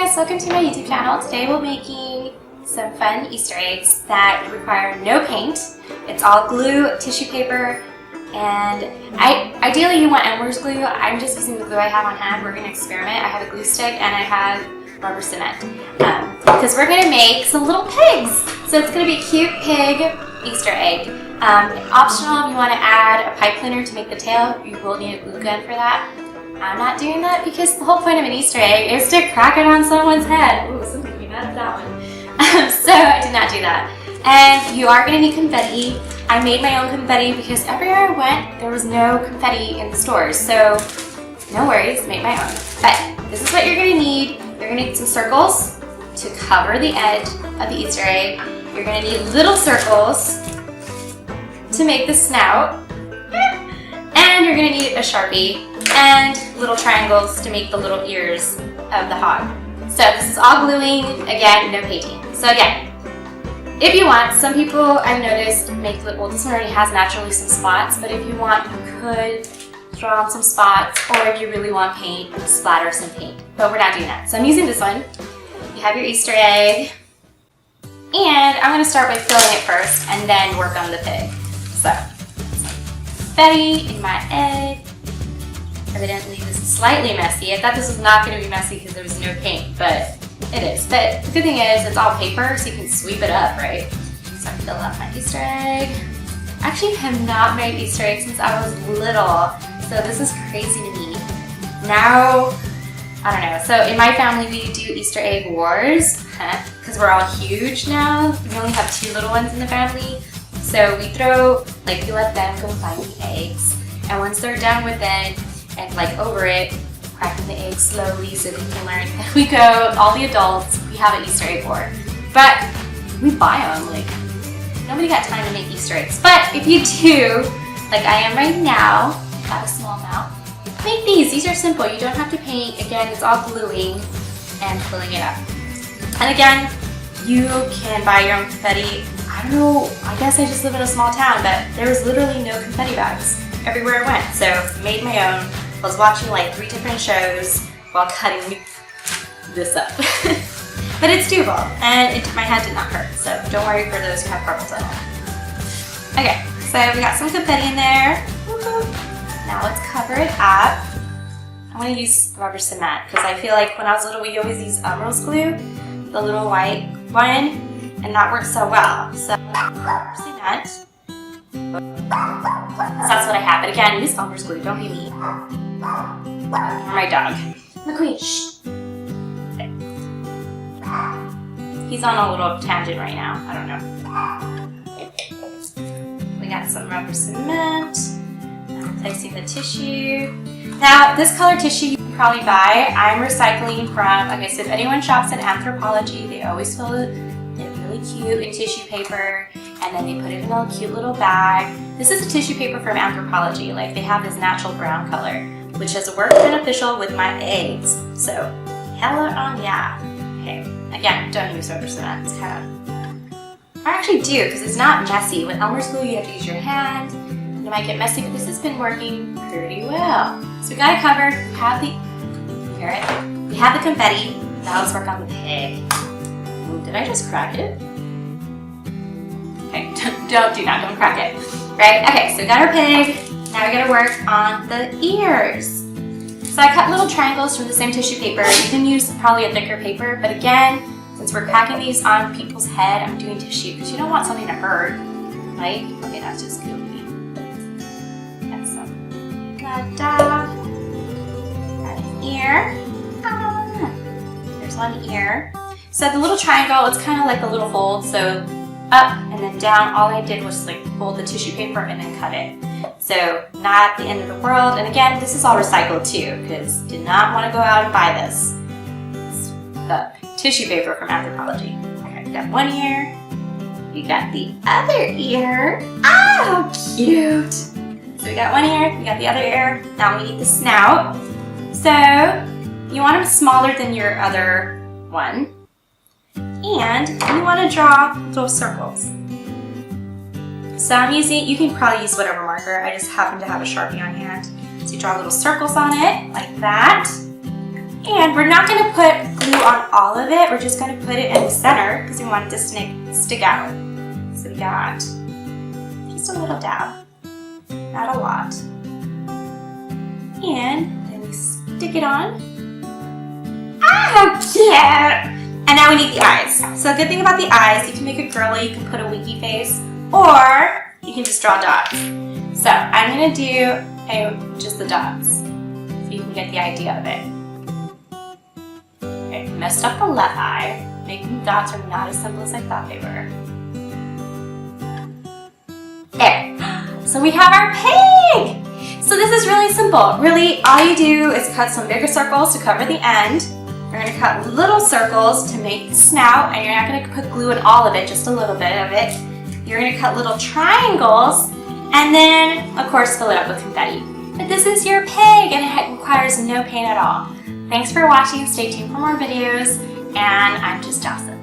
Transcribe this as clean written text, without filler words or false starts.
guys, welcome to my YouTube channel. Today we're making some fun Easter eggs that require no paint. It's all glue, tissue paper, and ideally you want Elmer's glue. I'm just using the glue I have on hand. We're going to experiment. I have a glue stick and I have rubber cement because we're going to make some little pigs. So it's going to be a cute pig Easter egg. Optional if you want to add a pipe cleaner to make the tail, you will need a glue gun for that. I'm not doing that because the whole point of an Easter egg is to crack it on someone's head. Ooh, something came out of that one. So I did not do that. And you are going to need confetti. I made my own confetti because everywhere I went, there was no confetti in the stores. So no worries, made my own. But this is what you're going to need. You're going to need some circles to cover the edge of the Easter egg. You're going to need little circles to make the snout. And you're going to need a Sharpie and little triangles to make the little ears of the hog. So this is all gluing, again, no painting. So again, if you want, some people I've noticed make, well, this one already has naturally some spots, but if you want, you could draw on some spots, or if you really want paint, splatter some paint. But we're not doing that. So I'm using this one. You have your Easter egg, and I'm going to start by filling it first and then work on the pig. So, confetti in my egg. Evidently this is slightly messy. I thought this was not going to be messy because there was no paint, but it is. But the good thing is it's all paper, so you can sweep it up, right? So I fill out my Easter egg. Actually, I have not made Easter eggs since I was little, so this is crazy to me. Now, I don't know. So in my family, we do Easter egg wars because we're all huge now. We only have 2 little ones in the family. So we throw, like, we let them go find the eggs, and once they're done with it, and like over it, cracking the egg slowly so they can learn. And we go, all the adults, we have an Easter egg war. But we buy them, like, nobody got time to make Easter eggs. But if you do, like I am right now, have a small amount, make these. These are simple. You don't have to paint. Again, it's all gluing and filling it up. And again, you can buy your own confetti. I don't know, I guess I just live in a small town, but there was literally no confetti bags everywhere I went. So I made my own. I was watching like 3 different shows while cutting this up. But it's doable, and my hand did not hurt, so don't worry for those who have carpals at home. Okay, so we got some confetti in there. Now let's cover it up. I'm going to use rubber cement because I feel like when I was little we always used Elmer's glue, the little white one, and that works so well. So rubber cement. So that's what I have. But again, use Elmer's glue, don't be mean. My dog. McQueen, shh. Okay. He's on a little tangent right now. I don't know. We got some rubber cement. I'm replacing the tissue. Now, this color tissue you can probably buy. I'm recycling from, okay, so if anyone shops in Anthropology, they always fill it really cute in tissue paper, and then they put it in a cute little bag. This is a tissue paper from Anthropology. Like, they have this natural brown color, which has worked beneficial with my eggs. So, hella on yeah. Okay, again, don't use rubber cement. It's kind of, I actually do, because it's not messy. With Elmer's glue, you have to use your hand. It might get messy, but this has been working pretty well. So we got it covered. We have the, hear it? We have the confetti. Now let's work on the pig. Ooh, did I just crack it? Okay, don't crack it. Right, okay, so we got our pig. Now we gotta work on the ears. So I cut little triangles from the same tissue paper. You can use probably a thicker paper, but again, since we're cracking these on people's head, I'm doing tissue because you don't want something to hurt, right? Okay, that's just goofy. That's some got an ear. There's one ear. So the little triangle, it's kind of like a little fold, so up and then down. All I did was like fold the tissue paper and then cut it. So not the end of the world. And again, this is all recycled too, because did not want to go out and buy this. It's the tissue paper from Anthropology. Okay, we got one ear. We got the other ear. Ah, how cute. So we got one ear, we got the other ear. Now we need the snout. So you want them smaller than your other one. And you want to draw little circles. So I'm using, you can probably use whatever marker, I just happen to have a Sharpie on hand. So you draw little circles on it, like that. And we're not going to put glue on all of it. We're just going to put it in the center because we want it to stick out. So we got just a little dab, not a lot. And then we stick it on. Ah, how cute! And now we need the eyes. So a good thing about the eyes, you can make it girly, you can put a winky face, or you can just draw dots. So I'm gonna do just the dots, so you can get the idea of it. Okay, messed up the left eye. Making dots are not as simple as I thought they were. There. So we have our pig! So this is really simple. Really, all you do is cut some bigger circles to cover the end. You're going to cut little circles to make the snout, and you're not going to put glue in all of it, just a little bit of it. You're going to cut little triangles, and then, of course, fill it up with confetti. But this is your pig, and it requires no paint at all. Thanks for watching. Stay tuned for more videos, and I'm just Joss'n.